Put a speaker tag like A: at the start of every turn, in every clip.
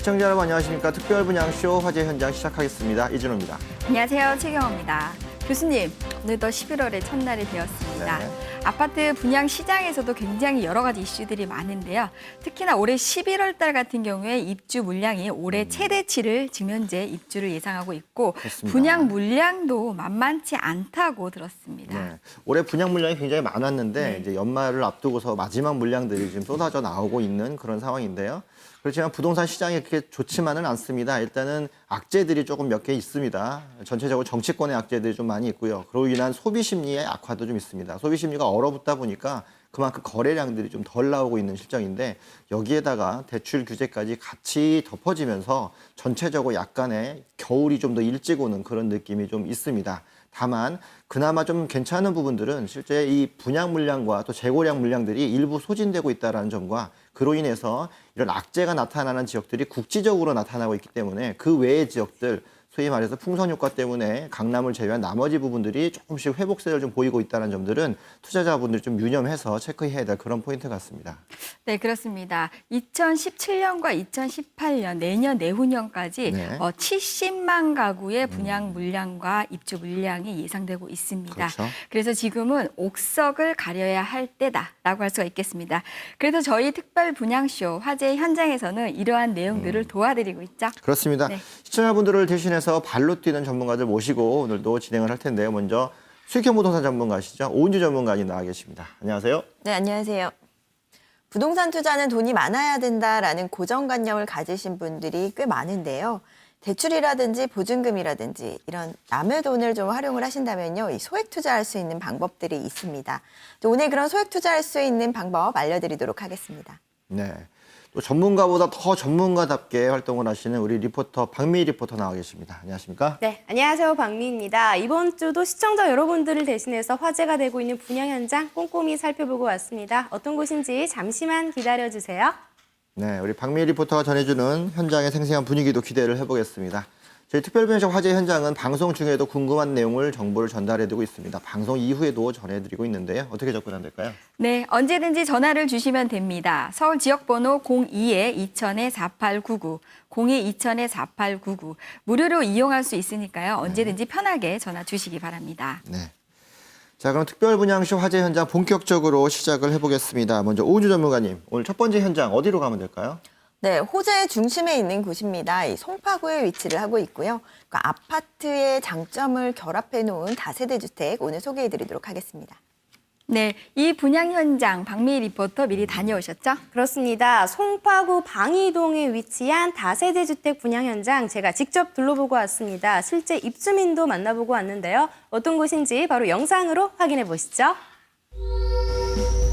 A: 시청자 여러분 안녕하십니까. 특별분양쇼 화제 현장 시작하겠습니다. 이진호입니다.
B: 안녕하세요. 최경호입니다. 교수님, 오늘도 11월의 첫날이 되었습니다.
A: 네.
B: 아파트 분양 시장에서도 굉장히 여러 가지 이슈들이 많은데요. 특히나 올해 11월 달 같은 경우에 입주 물량이 올해 최대치를 지금 현재 입주를 예상하고 있고
A: 그렇습니다.
B: 분양 물량도 만만치 않다고 들었습니다.
A: 네. 올해 분양 물량이 굉장히 많았는데
B: 네.
A: 이제 연말을 앞두고서 마지막 물량들이 지금 쏟아져 나오고 있는 그런 상황인데요. 그렇지만 부동산 시장이 그렇게 좋지만은 않습니다. 일단은 악재들이 조금 몇 개 있습니다. 전체적으로 정치권의 악재들이 좀 많이 있고요. 그로 인한 소비 심리의 악화도 좀 있습니다. 소비 심리가 얼어붙다 보니까 그만큼 거래량들이 좀 덜 나오고 있는 실정인데 여기에다가 대출 규제까지 같이 덮어지면서 전체적으로 약간의 겨울이 좀 더 일찍 오는 그런 느낌이 좀 있습니다. 다만 그나마 좀 괜찮은 부분들은 실제 이 분양 물량과 또 재고량 물량들이 일부 소진되고 있다는 점과 그로 인해서 이런 악재가 나타나는 지역들이 국지적으로 나타나고 있기 때문에 그 외의 지역들 소위 말해서 풍선 효과 때문에 강남을 제외한 나머지 부분들이 조금씩 회복세를 좀 보이고 있다는 점들은 투자자분들이 좀 유념해서 체크해야 될 그런 포인트 같습니다.
B: 네, 그렇습니다. 2017년과 2018년, 내년, 내후년까지
A: 네.
B: 70만 가구의 분양 물량과 입주 물량이 예상되고 있습니다.
A: 그렇죠.
B: 그래서 지금은 옥석을 가려야 할 때다라고 할 수가 있겠습니다. 그래서 저희 특별 분양쇼 화제 현장에서는 이러한 내용들을 도와드리고 있죠.
A: 그렇습니다.
B: 네.
A: 시청자분들을 대신해서 발로 뛰는 전문가들 모시고 오늘도 진행을 할 텐데요. 먼저 수익형 부동산 전문가시죠. 오은주 전문가님 나와 계십니다. 안녕하세요.
C: 네, 안녕하세요. 부동산 투자는 돈이 많아야 된다라는 고정관념을 가지신 분들이 꽤 많은데요. 대출이라든지 보증금이라든지 이런 남의 돈을 좀 활용을 하신다면요. 이 소액 투자할 수 있는 방법들이 있습니다. 오늘 그런 소액 투자할 수 있는 방법 알려드리도록 하겠습니다.
A: 네. 또 전문가보다 더 전문가답게 활동을 하시는 우리 리포터 박미희 리포터 나와 계십니다. 안녕하십니까?
D: 네, 안녕하세요. 박미희입니다. 이번 주도 시청자 여러분들을 대신해서 화제가 되고 있는 분양 현장 꼼꼼히 살펴보고 왔습니다. 어떤 곳인지 잠시만 기다려주세요.
A: 네, 우리 박미희 리포터가 전해주는 현장의 생생한 분위기도 기대를 해보겠습니다. 저희 특별분야쇼 화제 현장은 방송 중에도 궁금한 내용을 정보를 전달해드리고 있습니다. 방송 이후에도 전해드리고 있는데요. 어떻게 접근하면 될까요?
B: 네, 언제든지 전화를 주시면 됩니다. 서울 지역번호 02-2000-4899, 02-2000-4899. 무료로 이용할 수 있으니까요. 언제든지 편하게 전화 주시기 바랍니다.
A: 네. 자, 그럼 특별분양쇼 화제 현장 본격적으로 시작을 해보겠습니다. 먼저 오은주 전문가님, 오늘 첫 번째 현장 어디로 가면 될까요?
C: 네, 호재의 중심에 있는 곳입니다. 이 송파구에 위치를 하고 있고요. 그 아파트의 장점을 결합해 놓은 다세대 주택 오늘 소개해 드리도록 하겠습니다.
B: 네, 이 분양 현장 박미희 리포터 미리 다녀오셨죠?
D: 그렇습니다. 송파구 방이동에 위치한 다세대 주택 분양 현장 제가 직접 둘러보고 왔습니다. 실제 입주민도 만나보고 왔는데요. 어떤 곳인지 바로 영상으로 확인해 보시죠.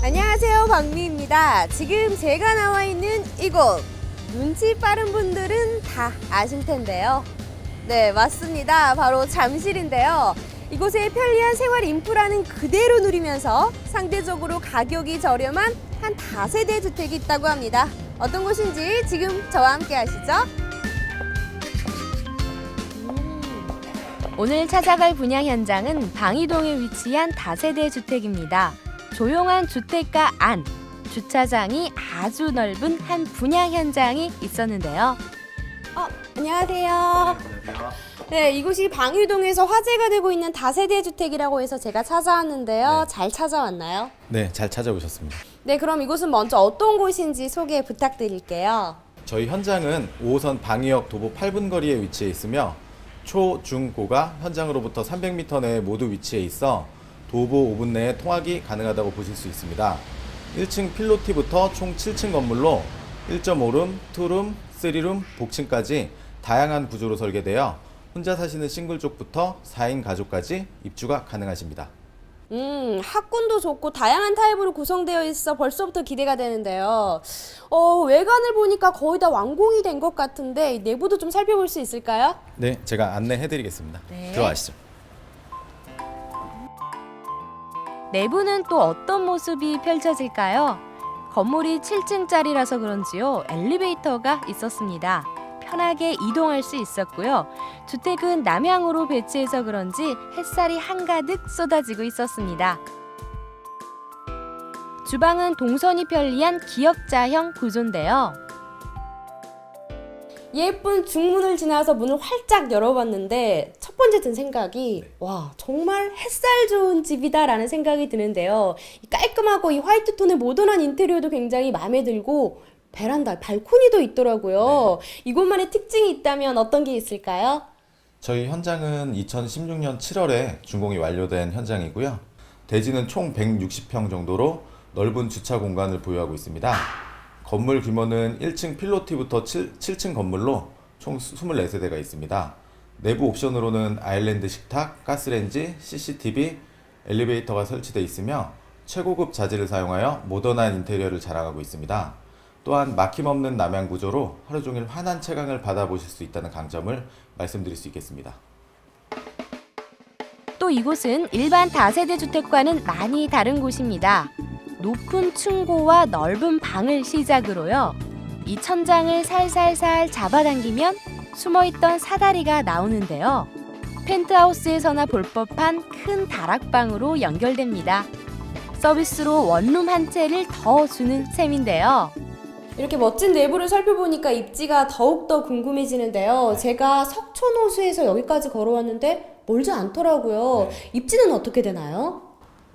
D: 안녕하세요. 박미희입니다. 지금 제가 나와 있는 이곳. 눈치 빠른 분들은 다 아실 텐데요. 네, 맞습니다. 바로 잠실인데요. 이곳의 편리한 생활 인프라는 그대로 누리면서 상대적으로 가격이 저렴한 한 다세대 주택이 있다고 합니다. 어떤 곳인지 지금 저와 함께 하시죠. 오늘 찾아갈 분양 현장은 방이동에 위치한 다세대 주택입니다. 조용한 주택가 안, 주차장이 아주 넓은 한 분양 현장이 있었는데요. 안녕하세요. 네, 이곳이 방이동에서 화제가 되고 있는 다세대 주택이라고 해서 제가 찾아왔는데요.
E: 네.
D: 잘 찾아왔나요?
E: 네, 잘 찾아오셨습니다.
D: 네, 그럼 이곳은 먼저 어떤 곳인지 소개 부탁드릴게요.
E: 저희 현장은 5호선 방위역 도보 8분 거리에 위치해 있으며 초, 중, 고가 현장으로부터 300m 내에 모두 위치해 있어 도보 5분 내에 통학이 가능하다고 보실 수 있습니다. 1층 필로티부터 총 7층 건물로 1.5룸, 2룸, 3룸, 복층까지 다양한 구조로 설계되어 혼자 사시는 싱글 쪽부터 4인 가족까지 입주가 가능하십니다.
D: 학군도 좋고 다양한 타입으로 구성되어 있어 벌써부터 기대가 되는데요. 외관을 보니까 거의 다 완공이 된 것 같은데 내부도 좀 살펴볼 수 있을까요?
E: 네, 제가 안내해드리겠습니다.
D: 네.
E: 들어가시죠.
F: 내부는 또 어떤 모습이 펼쳐질까요? 건물이 7층짜리라서 그런지요, 엘리베이터가 있었습니다. 편하게 이동할 수 있었고요. 주택은 남향으로 배치해서 그런지 햇살이 한가득 쏟아지고 있었습니다. 주방은 동선이 편리한 기역자형 구조인데요.
D: 예쁜 중문을 지나서 문을 활짝 열어봤는데 첫 번째 든 생각이 와, 정말 햇살 좋은 집이다라는 생각이 드는데요. 이 깔끔하고 이 화이트 톤의 모던한 인테리어도 굉장히 마음에 들고 베란다, 발코니도 있더라고요. 이곳만의 특징이 있다면 어떤 게 있을까요?
E: 저희 현장은 2016년 7월에 준공이 완료된 현장이고요. 대지는 총 160평 정도로 넓은 주차 공간을 보유하고 있습니다. 건물 규모는 1층 필로티부터 7층 건물로 총 24세대가 있습니다. 내부 옵션으로는 아일랜드 식탁, 가스레인지, CCTV, 엘리베이터가 설치되어 있으며 최고급 자재를 사용하여 모던한 인테리어를 자랑하고 있습니다. 또한 막힘없는 남향 구조로 하루 종일 환한 채광을 받아보실 수 있다는 강점을 말씀드릴 수 있겠습니다.
F: 또 이곳은 일반 다세대 주택과는 많이 다른 곳입니다. 높은 층고와 넓은 방을 시작으로요. 이 천장을 살살살 잡아당기면 숨어있던 사다리가 나오는데요. 펜트하우스에서나 볼 법한 큰 다락방으로 연결됩니다. 서비스로 원룸 한 채를 더 주는 셈인데요.
D: 이렇게 멋진 내부를 살펴보니까 입지가 더욱더 궁금해지는데요. 제가 석촌호수에서 여기까지 걸어왔는데 멀지 않더라고요. 입지는 어떻게 되나요?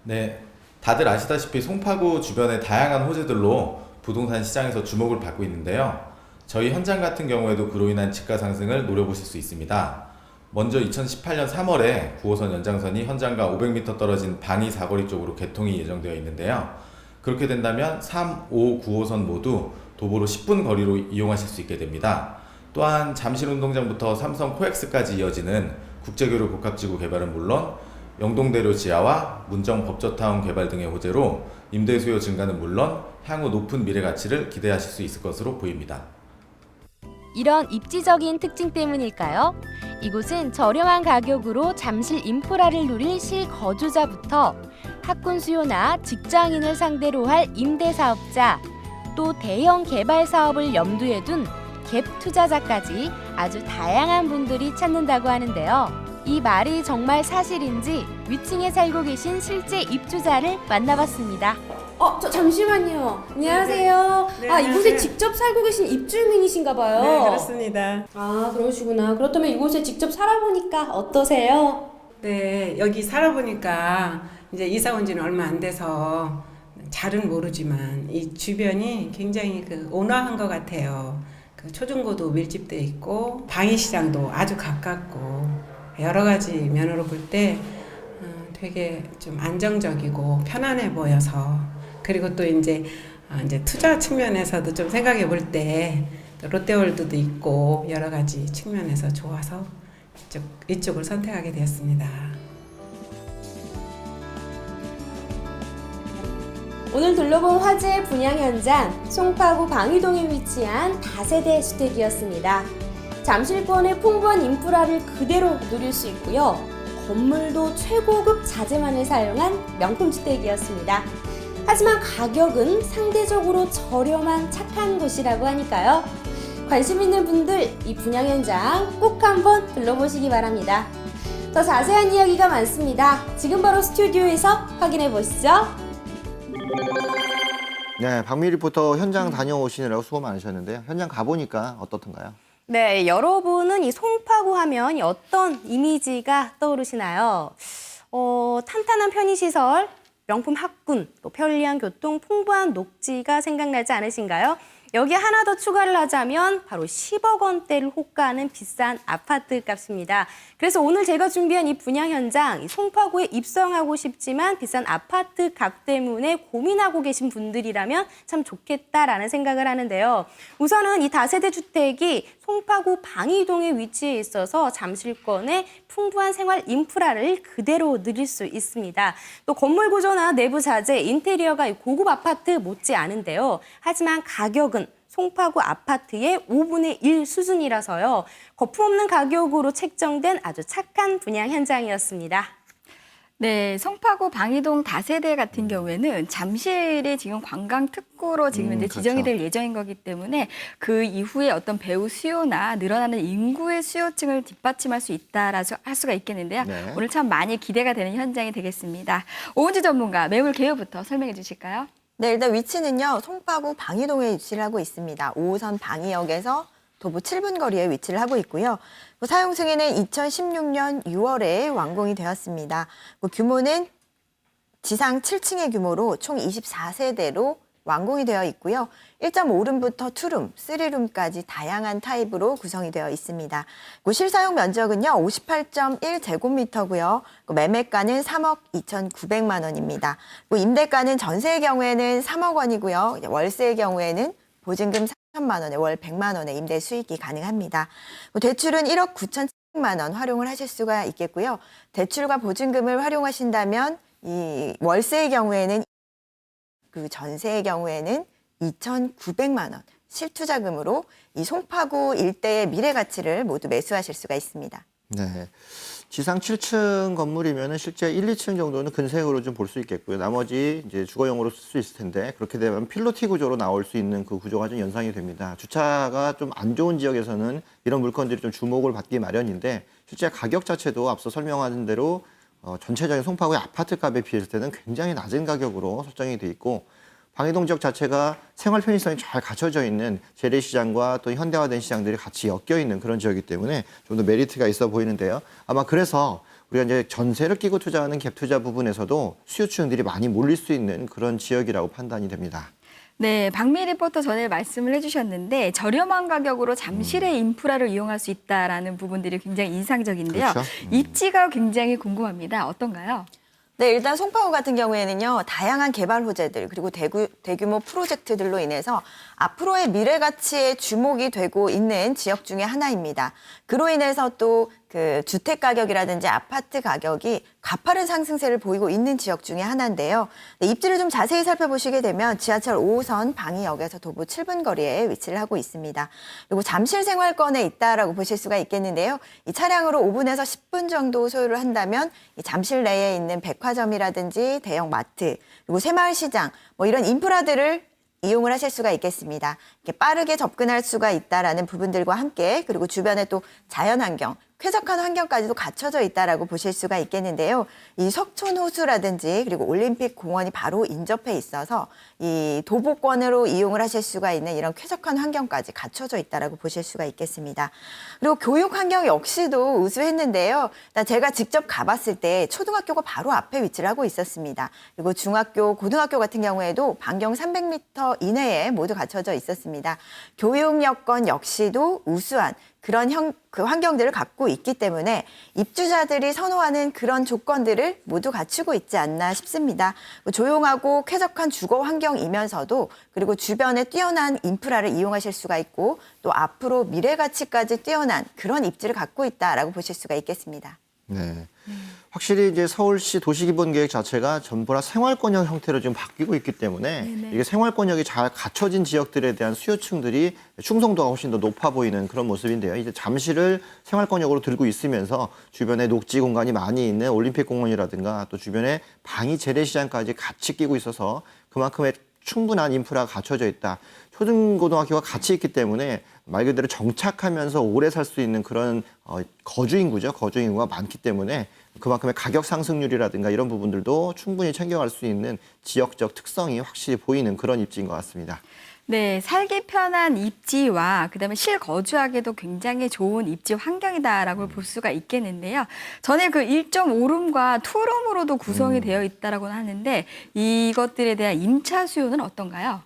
E: 네, 다들 아시다시피 송파구 주변의 다양한 호재들로 부동산 시장에서 주목을 받고 있는데요. 저희 현장 같은 경우에도 그로 인한 집가 상승을 노려보실 수 있습니다. 먼저 2018년 3월에 9호선 연장선이 현장과 500m 떨어진 방이 사거리 쪽으로 개통이 예정되어 있는데요. 그렇게 된다면 3, 5, 9호선 모두 도보로 10분 거리로 이용하실 수 있게 됩니다. 또한 잠실운동장부터 삼성 코엑스까지 이어지는 국제교류 복합지구 개발은 물론 영동대로 지하와 문정 법저타운 개발 등의 호재로 임대 수요 증가는 물론 향후 높은 미래 가치를 기대하실 수 있을 것으로 보입니다.
F: 이런 입지적인 특징 때문일까요? 이곳은 저렴한 가격으로 잠실 인프라를 누릴 실거주자부터 학군 수요나 직장인을 상대로 할 임대사업자, 또 대형 개발 사업을 염두에 둔 갭 투자자까지 아주 다양한 분들이 찾는다고 하는데요. 이 말이 정말 사실인지 위층에 살고 계신 실제 입주자를 만나봤습니다.
D: 저 잠시만요. 안녕하세요.
G: 네,
D: 이곳에
G: 안녕하세요.
D: 직접 살고 계신 입주민이신가 봐요.
G: 네, 그렇습니다.
D: 그러시구나. 그렇다면 이곳에 직접 살아보니까 어떠세요?
G: 네, 여기 살아보니까 이제 이사 온 지는 얼마 안 돼서 잘은 모르지만 이 주변이 굉장히 온화한 것 같아요. 초중고도 밀집돼 있고 방위 시장도 아주 가깝고 여러 가지 면으로 볼 때 되게 좀 안정적이고 편안해 보여서, 그리고 또 이제 투자 측면에서도 좀 생각해 볼 때 롯데월드도 있고 여러 가지 측면에서 좋아서 이쪽을 선택하게 되었습니다.
D: 오늘 둘러본 화제의 분양 현장, 송파구 방위동에 위치한 다세대 주택이었습니다. 잠실권의 풍부한 인프라를 그대로 누릴 수 있고요. 건물도 최고급 자재만을 사용한 명품 주택이었습니다. 하지만 가격은 상대적으로 저렴한 착한 곳이라고 하니까요. 관심 있는 분들 이 분양 현장 꼭 한번 둘러보시기 바랍니다. 더 자세한 이야기가 많습니다. 지금 바로 스튜디오에서 확인해 보시죠.
A: 네, 박미 리포터 현장 다녀오시느라고 수고 많으셨는데요. 현장 가보니까 어떻던가요?
D: 네, 여러분은 이 송파구 하면 어떤 이미지가 떠오르시나요? 탄탄한 편의시설, 명품 학군, 또 편리한 교통, 풍부한 녹지가 생각나지 않으신가요? 여기 하나 더 추가를 하자면 바로 10억 원대를 호가하는 비싼 아파트 값입니다. 그래서 오늘 제가 준비한 이 분양 현장, 이 송파구에 입성하고 싶지만 비싼 아파트 값 때문에 고민하고 계신 분들이라면 참 좋겠다라는 생각을 하는데요. 우선은 이 다세대 주택이 송파구 방위동에 위치해 있어서 잠실권의 풍부한 생활 인프라를 그대로 누릴 수 있습니다. 또 건물 구조나 내부 자재, 인테리어가 고급 아파트 못지 않은데요. 하지만 가격은 송파구 아파트의 5분의 1 수준이라서요. 거품없는 가격으로 책정된 아주 착한 분양 현장이었습니다.
B: 네, 송파구 방위동 다세대 같은 경우에는 잠실이 지금 관광 특구로 지금 이제 지정이
A: 그렇죠.
B: 될 예정인 거기 때문에 그 이후에 어떤 배우 수요나 늘어나는 인구의 수요층을 뒷받침할 수 있다라고 할 수가 있겠는데요.
A: 네.
B: 오늘 참 많이 기대가 되는 현장이 되겠습니다. 오은지 전문가 매물 개요부터 설명해 주실까요?
C: 네, 일단 위치는요. 송파구 방위동에 위치를 하고 있습니다. 5호선 방위역에서 도보 7분 거리에 위치를 하고 있고요. 사용 승인은 2016년 6월에 완공이 되었습니다. 규모는 지상 7층의 규모로 총 24세대로 완공이 되어 있고요. 1.5룸부터 2룸, 3룸까지 다양한 타입으로 구성이 되어 있습니다. 실사용 면적은요, 58.1제곱미터고요. 매매가는 3억 2,900만 원입니다. 임대가는 전세의 경우에는 3억 원이고요. 월세의 경우에는 보증금 3천만 원에 월 100만 원의 임대 수익이 가능합니다. 대출은 1억 9,700만 원 활용을 하실 수가 있겠고요. 대출과 보증금을 활용하신다면 이 월세의 경우에는 전세의 경우에는 2,900만 원 실투자금으로 이 송파구 일대의 미래 가치를 모두 매수하실 수가 있습니다.
A: 네. 지상 7층 건물이면 실제 1, 2층 정도는 근생으로 좀 볼 수 있겠고요. 나머지 이제 주거용으로 쓸 수 있을 텐데 그렇게 되면 필로티 구조로 나올 수 있는 그 구조가 좀 연상이 됩니다. 주차가 좀 안 좋은 지역에서는 이런 물건들이 좀 주목을 받기 마련인데 실제 가격 자체도 앞서 설명한 대로 전체적인 송파구의 아파트 값에 비했을 때는 굉장히 낮은 가격으로 설정이 돼 있고 방해동 지역 자체가 생활 편의성이 잘 갖춰져 있는 재래시장과 또 현대화된 시장들이 같이 엮여 있는 그런 지역이기 때문에 좀 더 메리트가 있어 보이는데요. 아마 그래서 우리가 이제 전세를 끼고 투자하는 갭 투자 부분에서도 수요층들이 많이 몰릴 수 있는 그런 지역이라고 판단이 됩니다.
B: 네, 박미 리포터 전에 말씀을 해주셨는데 저렴한 가격으로 잠실의 인프라를 이용할 수 있다라는 부분들이 굉장히 인상적인데요.
A: 그렇죠.
B: 입지가 굉장히 궁금합니다. 어떤가요?
C: 네, 일단 송파구 같은 경우에는요, 다양한 개발 호재들 그리고 대규모 프로젝트들로 인해서 앞으로의 미래 가치에 주목이 되고 있는 지역 중에 하나입니다. 그로 인해서 또 그 주택 가격이라든지 아파트 가격이 가파른 상승세를 보이고 있는 지역 중에 하나인데요. 네, 입지를 좀 자세히 살펴보시게 되면 지하철 5호선 방이역에서 도보 7분 거리에 위치를 하고 있습니다. 그리고 잠실 생활권에 있다라고 보실 수가 있겠는데요. 이 차량으로 5분에서 10분 정도 소요를 한다면 이 잠실 내에 있는 백화점이라든지 대형 마트 그리고 새마을시장 뭐 이런 인프라들을 이용을 하실 수가 있겠습니다. 이렇게 빠르게 접근할 수가 있다라는 부분들과 함께 그리고 주변에 또 자연환경, 쾌적한 환경까지도 갖춰져 있다라고 보실 수가 있겠는데요. 이 석촌호수라든지 그리고 올림픽 공원이 바로 인접해 있어서 이 도보권으로 이용을 하실 수가 있는 이런 쾌적한 환경까지 갖춰져 있다라고 보실 수가 있겠습니다. 그리고 교육 환경 역시도 우수했는데요. 제가 직접 가봤을 때 초등학교가 바로 앞에 위치를 하고 있었습니다. 그리고 중학교, 고등학교 같은 경우에도 반경 300m 이내에 모두 갖춰져 있었습니다. 교육 여건 역시도 우수한 그런 그 환경들을 갖고 있기 때문에 입주자들이 선호하는 그런 조건들을 모두 갖추고 있지 않나 싶습니다. 조용하고 쾌적한 주거 환경이면서도 그리고 주변에 뛰어난 인프라를 이용하실 수가 있고 또 앞으로 미래 가치까지 뛰어난 그런 입지를 갖고 있다라고 보실 수가 있겠습니다.
A: 네. 확실히 이제 서울시 도시기본계획 자체가 전부 다 생활권역 형태로 지금 바뀌고 있기 때문에 이게 생활권역이 잘 갖춰진 지역들에 대한 수요층들이 충성도가 훨씬 더 높아 보이는 그런 모습인데요. 이제 잠실을 생활권역으로 들고 있으면서 주변에 녹지 공간이 많이 있는 올림픽 공원이라든가 또 주변에 방이 재래시장까지 같이 끼고 있어서 그만큼의 충분한 인프라가 갖춰져 있다. 초중고등학교가 같이 있기 때문에 말 그대로 정착하면서 오래 살 수 있는 그런 거주 인구가 많기 때문에 그만큼의 가격 상승률이라든가 이런 부분들도 충분히 챙겨갈 수 있는 지역적 특성이 확실히 보이는 그런 입지인 것 같습니다.
B: 네, 살기 편한 입지와 그다음에 실거주하기도 굉장히 좋은 입지 환경이다라고 볼 수가 있겠는데요. 전에 그 1.5룸과 2룸으로도 구성이 되어 있다라고 하는데 이것들에 대한 임차 수요는 어떤가요?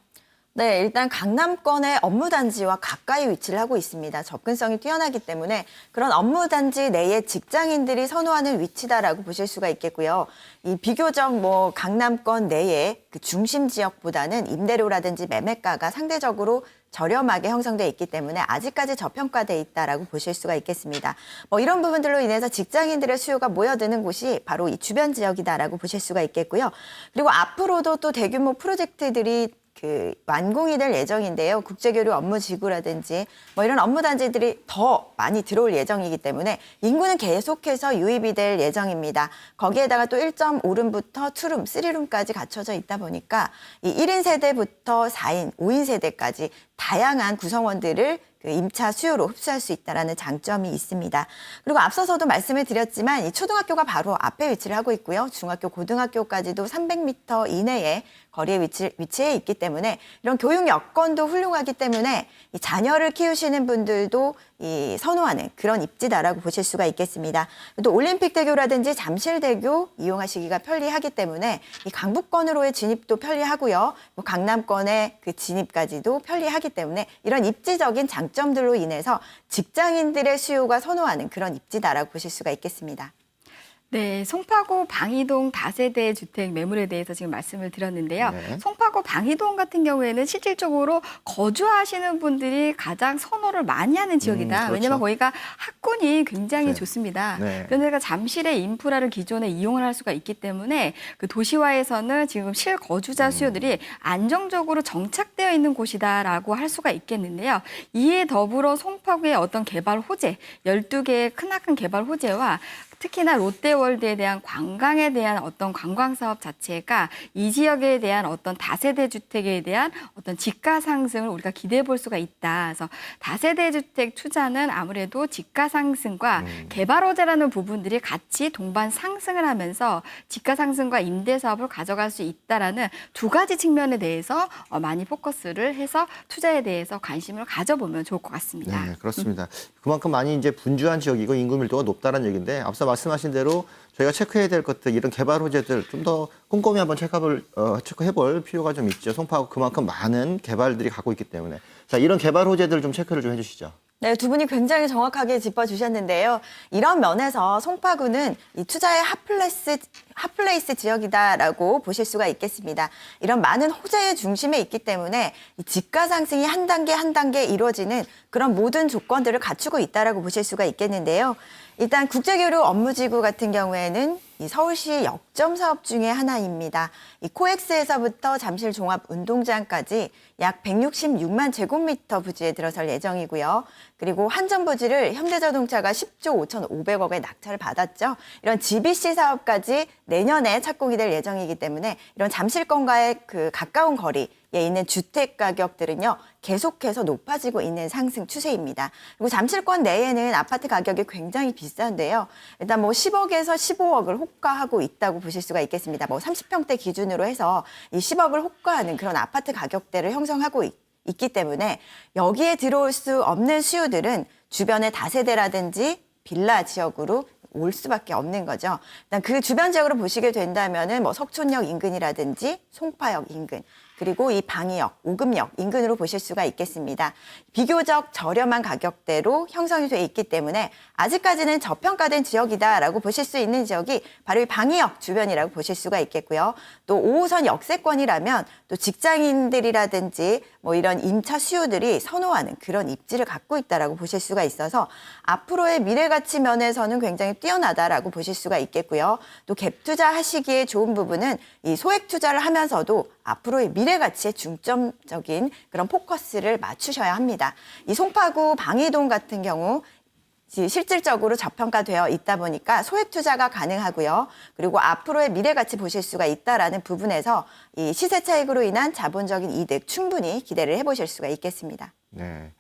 C: 네, 일단 강남권의 업무단지와 가까이 위치를 하고 있습니다. 접근성이 뛰어나기 때문에 그런 업무단지 내에 직장인들이 선호하는 위치다라고 보실 수가 있겠고요. 이 비교적 강남권 내에 그 중심 지역보다는 임대료라든지 매매가가 상대적으로 저렴하게 형성돼 있기 때문에 아직까지 저평가돼 있다라고 보실 수가 있겠습니다. 이런 부분들로 인해서 직장인들의 수요가 모여드는 곳이 바로 이 주변 지역이다라고 보실 수가 있겠고요. 그리고 앞으로도 또 대규모 프로젝트들이 완공이 될 예정인데요. 국제교류 업무지구라든지 이런 업무단지들이 더 많이 들어올 예정이기 때문에 인구는 계속해서 유입이 될 예정입니다. 거기에다가 또 1.5룸부터 2룸, 3룸까지 갖춰져 있다 보니까 이 1인 세대부터 4인, 5인 세대까지 다양한 구성원들을 그 임차 수요로 흡수할 수 있다는 장점이 있습니다. 그리고 앞서서도 말씀을 드렸지만 이 초등학교가 바로 앞에 위치를 하고 있고요. 중학교, 고등학교까지도 300m 이내에 거리에 위치해 있기 때문에 이런 교육 여건도 훌륭하기 때문에 이 자녀를 키우시는 분들도 이 선호하는 그런 입지다라고 보실 수가 있겠습니다. 또 올림픽대교라든지 잠실대교 이용하시기가 편리하기 때문에 이 강북권으로의 진입도 편리하고요. 뭐 강남권의 그 진입까지도 편리하기 때문에 이런 입지적인 장점들로 인해서 직장인들의 수요가 선호하는 그런 입지다라고 보실 수가 있겠습니다.
B: 네, 송파구 방이동 다세대 주택 매물에 대해서 지금 말씀을 드렸는데요.
A: 네.
B: 송파구 방이동 같은 경우에는 실질적으로 거주하시는 분들이 가장 선호를 많이 하는 지역이다.
A: 그렇죠.
B: 왜냐하면 거기가 학군이 굉장히
A: 네.
B: 좋습니다.
A: 네.
B: 그러니까 잠실의 인프라를 기존에 이용을 할 수가 있기 때문에 그 도시화에서는 지금 실거주자 수요들이 안정적으로 정착되어 있는 곳이다라고 할 수가 있겠는데요. 이에 더불어 송파구의 어떤 개발 호재, 12개의 크나큰 개발 호재와 특히나 롯데월드에 대한 관광에 대한 어떤 관광 사업 자체가 이 지역에 대한 어떤 다세대 주택에 대한 어떤 지가 상승을 우리가 기대해 볼 수가 있다. 그래서 다세대 주택 투자는 아무래도 지가 상승과 개발 호재라는 부분들이 같이 동반 상승을 하면서 지가 상승과 임대 사업을 가져갈 수 있다라는 두 가지 측면에 대해서 많이 포커스를 해서 투자에 대해서 관심을 가져보면 좋을 것 같습니다.
A: 네, 그렇습니다. 그만큼 많이 이제 분주한 지역이고 인구 밀도가 높다는 얘기인데 앞서 말씀하신 대로 저희가 체크해야 될 것들 이런 개발 호재들 좀 더 꼼꼼히 한번 체크해볼 필요가 좀 있죠. 송파구 그만큼 많은 개발들이 갖고 있기 때문에 자 이런 개발 호재들 좀 체크를 좀 해주시죠.
C: 네, 두 분이 굉장히 정확하게 짚어주셨는데요. 이런 면에서 송파구는 이 투자의 핫플레이스 지역이다라고 보실 수가 있겠습니다. 이런 많은 호재의 중심에 있기 때문에 이 지가 상승이 한 단계 한 단계 이루어지는 그런 모든 조건들을 갖추고 있다라고 보실 수가 있겠는데요. 일단 국제교류 업무지구 같은 경우에는 이 서울시 역점 사업 중에 하나입니다. 이 코엑스에서부터 잠실 종합운동장까지 약 166만 제곱미터 부지에 들어설 예정이고요. 그리고 한전 부지를 현대자동차가 10조 5,500억에 낙찰을 받았죠. 이런 GBC 사업까지 내년에 착공이 될 예정이기 때문에 이런 잠실권과의 그 가까운 거리에 있는 주택 가격들은요 계속해서 높아지고 있는 상승 추세입니다. 그리고 잠실권 내에는 아파트 가격이 굉장히 비싼데요. 일단 뭐 10억에서 15억을 호가하고 있다고 보실 수가 있겠습니다. 뭐 30평대 기준으로 해서 이 10억을 호가하는 그런 아파트 가격대를 형성하고 있기 때문에 여기에 들어올 수 없는 수요들은 주변의 다세대라든지 빌라 지역으로 올 수밖에 없는 거죠. 일단 그 주변 지역으로 보시게 된다면은 뭐 석촌역 인근이라든지 송파역 인근 그리고 이 방이역, 오금역 인근으로 보실 수가 있겠습니다. 비교적 저렴한 가격대로 형성이 돼 있기 때문에 아직까지는 저평가된 지역이다라고 보실 수 있는 지역이 바로 이 방이역 주변이라고 보실 수가 있겠고요. 또 5호선 역세권이라면 또 직장인들이라든지 뭐 이런 임차 수요들이 선호하는 그런 입지를 갖고 있다라고 보실 수가 있어서 앞으로의 미래 가치 면에서는 굉장히 뛰어나다라고 보실 수가 있겠고요. 또 갭 투자하시기에 좋은 부분은 이 소액 투자를 하면서도 앞으로의 미래 가치에 중점적인 그런 포커스를 맞추셔야 합니다. 이 송파구 방이동 같은 경우 실질적으로 저평가되어 있다 보니까 소액 투자가 가능하고요. 그리고 앞으로의 미래 가치 보실 수가 있다라는 부분에서 이 시세 차익으로 인한 자본적인 이득 충분히 기대를 해보실 수가 있겠습니다.
A: 네.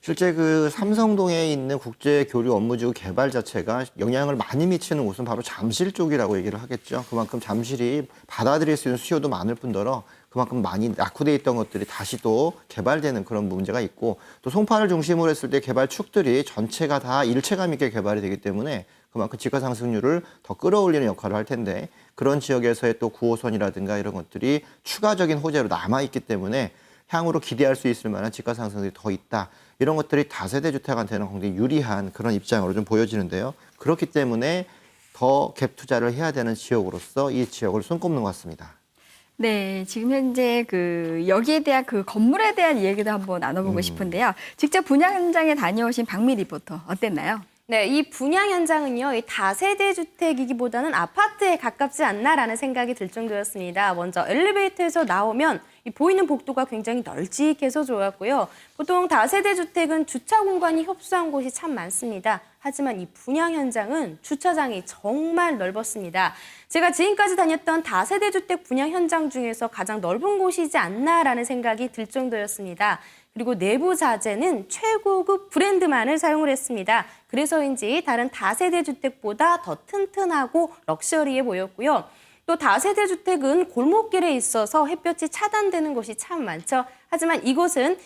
A: 실제 그 삼성동에 있는 국제교류 업무지구 개발 자체가 영향을 많이 미치는 곳은 바로 잠실 쪽이라고 얘기를 하겠죠. 그만큼 잠실이 받아들일 수 있는 수요도 많을 뿐더러 그만큼 많이 낙후돼 있던 것들이 다시 또 개발되는 그런 문제가 있고 또 송파를 중심으로 했을 때 개발 축들이 전체가 다 일체감 있게 개발이 되기 때문에 그만큼 지가 상승률을 더 끌어올리는 역할을 할 텐데 그런 지역에서의 또 9호선이라든가 이런 것들이 추가적인 호재로 남아있기 때문에 향후로 기대할 수 있을 만한 지가 상승률이 더 있다. 이런 것들이 다세대 주택한테는 굉장히 유리한 그런 입장으로 좀 보여지는데요. 그렇기 때문에 더 갭 투자를 해야 되는 지역으로서 이 지역을 손꼽는 것 같습니다.
B: 네, 지금 현재 그 여기에 대한 그 건물에 대한 이야기도 한번 나눠보고 싶은데요. 직접 분양 현장에 다녀오신 박미 리포터 어땠나요?
D: 네, 이 분양 현장은요, 이 다세대 주택이기보다는 아파트에 가깝지 않나라는 생각이 들 정도였습니다. 먼저 엘리베이터에서 나오면 이 보이는 복도가 굉장히 널찍해서 좋았고요. 보통 다세대 주택은 주차 공간이 협소한 곳이 참 많습니다. 하지만 이 분양 현장은 주차장이 정말 넓었습니다. 제가 지금까지 다녔던 다세대 주택 분양 현장 중에서 가장 넓은 곳이지 않나라는 생각이 들 정도였습니다. 그리고 내부 자재는 최고급 브랜드만을 사용을 했습니다. 그래서인지 다른 다세대 주택보다 더 튼튼하고 럭셔리해 보였고요. 또 다세대 주택은 골목길에 있어서 햇볕이 차단되는 곳이 참 많죠. 하지만 이곳은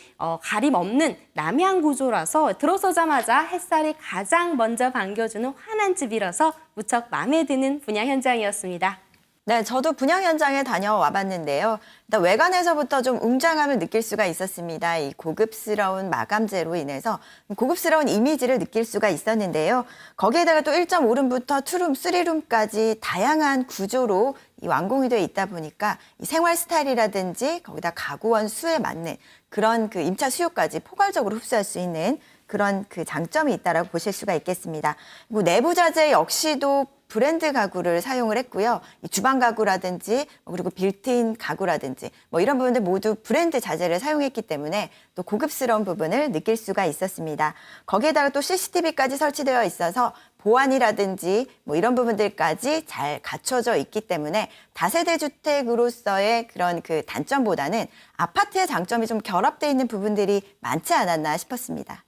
D: 가림 없는 남향 구조라서 들어서자마자 햇살이 가장 먼저 반겨주는 환한 집이라서 무척 마음에 드는 분양 현장이었습니다.
C: 네, 저도 분양 현장에 다녀와 봤는데요. 일단 외관에서부터 좀 웅장함을 느낄 수가 있었습니다. 이 고급스러운 마감재로 인해서 고급스러운 이미지를 느낄 수가 있었는데요. 거기에다가 또 1.5룸부터 2룸, 3룸까지 다양한 구조로 이 완공이 되어 있다 보니까 이 생활 스타일이라든지 거기다 가구원 수에 맞는 그런 그 임차 수요까지 포괄적으로 흡수할 수 있는 그런 그 장점이 있다라고 보실 수가 있겠습니다. 그리고 내부 자재 역시도 브랜드 가구를 사용을 했고요. 이 주방 가구라든지 그리고 빌트인 가구라든지 이런 부분들 모두 브랜드 자재를 사용했기 때문에 또 고급스러운 부분을 느낄 수가 있었습니다. 거기에다가 또 CCTV까지 설치되어 있어서 보안이라든지 이런 부분들까지 잘 갖춰져 있기 때문에 다세대 주택으로서의 그런 그 단점보다는 아파트의 장점이 좀 결합되어 있는 부분들이 많지 않았나 싶었습니다.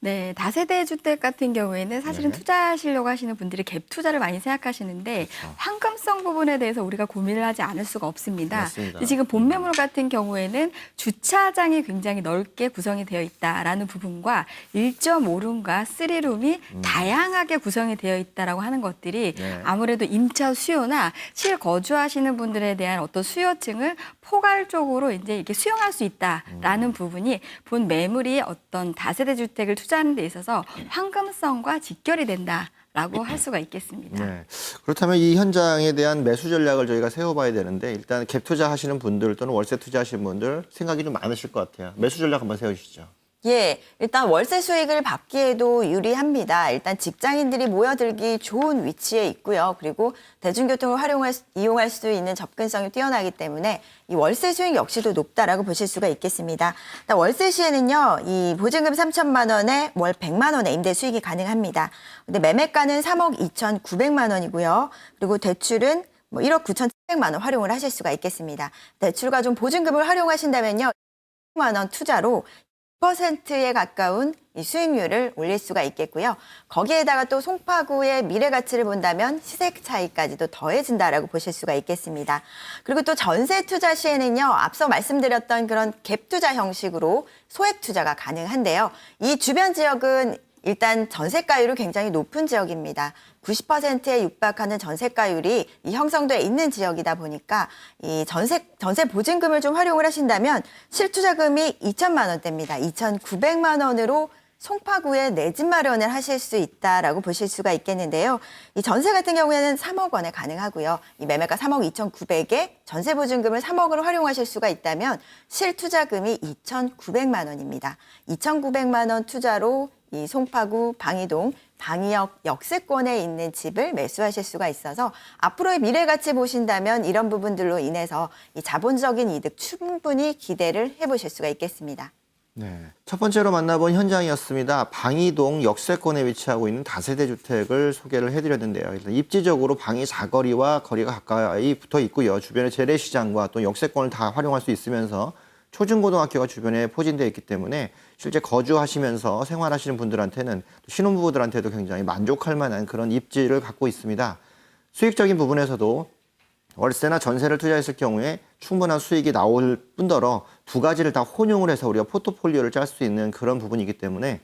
B: 네, 다세대 주택 같은 경우에는 사실은 투자하시려고 하시는 분들이 갭 투자를 많이 생각하시는데 황금성 부분에 대해서 우리가 고민을 하지 않을 수가 없습니다.
A: 맞습니다.
B: 지금 본매물 같은 경우에는 주차장이 굉장히 넓게 구성이 되어 있다라는 부분과 1.5룸과 3룸이 다양하게 구성이 되어 있다라고 하는 것들이
A: 네.
B: 아무래도 임차 수요나 실거주하시는 분들에 대한 어떤 수요층을 포괄적으로 이제 이렇게 수용할 수 있다라는 부분이 본 매물이 어떤 다세대 주택을 투자하는 데 있어서 황금성과 직결이 된다라고 할 수가 있겠습니다.
A: 네. 그렇다면 이 현장에 대한 매수 전략을 저희가 세워봐야 되는데 일단 갭 투자하시는 분들 또는 월세 투자하시는 분들 생각이 좀 많으실 것 같아요. 매수 전략 한번 세워주시죠.
C: 예, 일단 월세 수익을 받기에도 유리합니다. 일단 직장인들이 모여들기 좋은 위치에 있고요. 그리고 대중교통을 이용할 수 있는 접근성이 뛰어나기 때문에 이 월세 수익 역시도 높다라고 보실 수가 있겠습니다. 일단 월세 시에는요, 이 보증금 3천만 원에 월 100만 원의 임대 수익이 가능합니다. 근데 매매가는 3억 2,900만 원이고요. 그리고 대출은 1억 9,700만 원 활용을 하실 수가 있겠습니다. 대출과 좀 보증금을 활용하신다면요, 100만 원 투자로 10%에 가까운 이 수익률을 올릴 수가 있겠고요. 거기에다가 또 송파구의 미래 가치를 본다면 시세 차이까지도 더해진다라고 보실 수가 있겠습니다. 그리고 또 전세 투자 시에는요, 앞서 말씀드렸던 그런 갭 투자 형식으로 소액 투자가 가능한데요. 이 주변 지역은 일단 전세가율이 굉장히 높은 지역입니다. 90%에 육박하는 전세가율이 형성돼 있는 지역이다 보니까 이 전세 보증금을 좀 활용을 하신다면 실투자금이 2천만 원대입니다. 2,900만 원으로 송파구에 내 집 마련을 하실 수 있다라고 보실 수가 있겠는데요. 이 전세 같은 경우에는 3억 원에 가능하고요. 이 매매가 3억 2,900에 전세 보증금을 3억으로 활용하실 수가 있다면 실투자금이 2,900만 원입니다. 2,900만 원 투자로 이 송파구 방이동 방이역 역세권에 있는 집을 매수하실 수가 있어서 앞으로의 미래 가치 보신다면 이런 부분들로 인해서 이 자본적인 이득 충분히 기대를 해보실 수가 있겠습니다.
A: 네. 첫 번째로 만나본 현장이었습니다. 방이동 역세권에 위치하고 있는 다세대 주택을 소개를 해드렸는데요. 일단 입지적으로 방이 사거리와 거리가 가까이 붙어 있고요. 주변에 재래시장과 또 역세권을 다 활용할 수 있으면서 초중고등학교가 주변에 포진되어 있기 때문에 실제 거주하시면서 생활하시는 분들한테는 또 신혼부부들한테도 굉장히 만족할 만한 그런 입지를 갖고 있습니다. 수익적인 부분에서도 월세나 전세를 투자했을 경우에 충분한 수익이 나올 뿐더러 두 가지를 다 혼용을 해서 우리가 포트폴리오를 짤 수 있는 그런 부분이기 때문에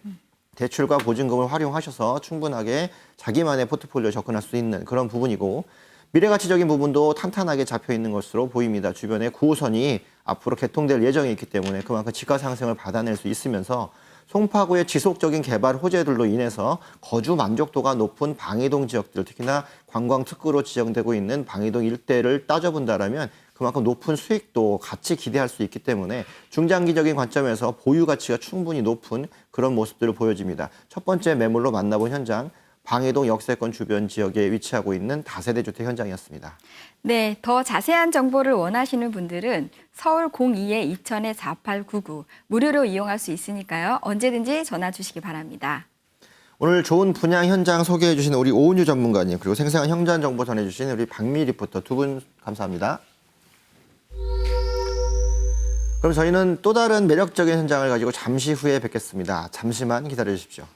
A: 대출과 보증금을 활용하셔서 충분하게 자기만의 포트폴리오에 접근할 수 있는 그런 부분이고 미래가치적인 부분도 탄탄하게 잡혀 있는 것으로 보입니다. 주변에 9호선이 앞으로 개통될 예정이 있기 때문에 그만큼 지가 상승을 받아낼 수 있으면서 송파구의 지속적인 개발 호재들로 인해서 거주 만족도가 높은 방이동 지역들, 특히나 관광 특구로 지정되고 있는 방이동 일대를 따져본다라면 그만큼 높은 수익도 같이 기대할 수 있기 때문에 중장기적인 관점에서 보유 가치가 충분히 높은 그런 모습들을 보여집니다. 첫 번째 매물로 만나본 현장, 방이동 역세권 주변 지역에 위치하고 있는 다세대 주택 현장이었습니다.
B: 네, 더 자세한 정보를 원하시는 분들은 서울 02-2000-4899 무료로 이용할 수 있으니까요. 언제든지 전화 주시기 바랍니다.
A: 오늘 좋은 분양 현장 소개해 주신 우리 오은유 전문가님 그리고 생생한 현장 정보 전해 주신 우리 박미 리포터 두 분 감사합니다. 그럼 저희는 또 다른 매력적인 현장을 가지고 잠시 후에 뵙겠습니다. 잠시만 기다려 주십시오.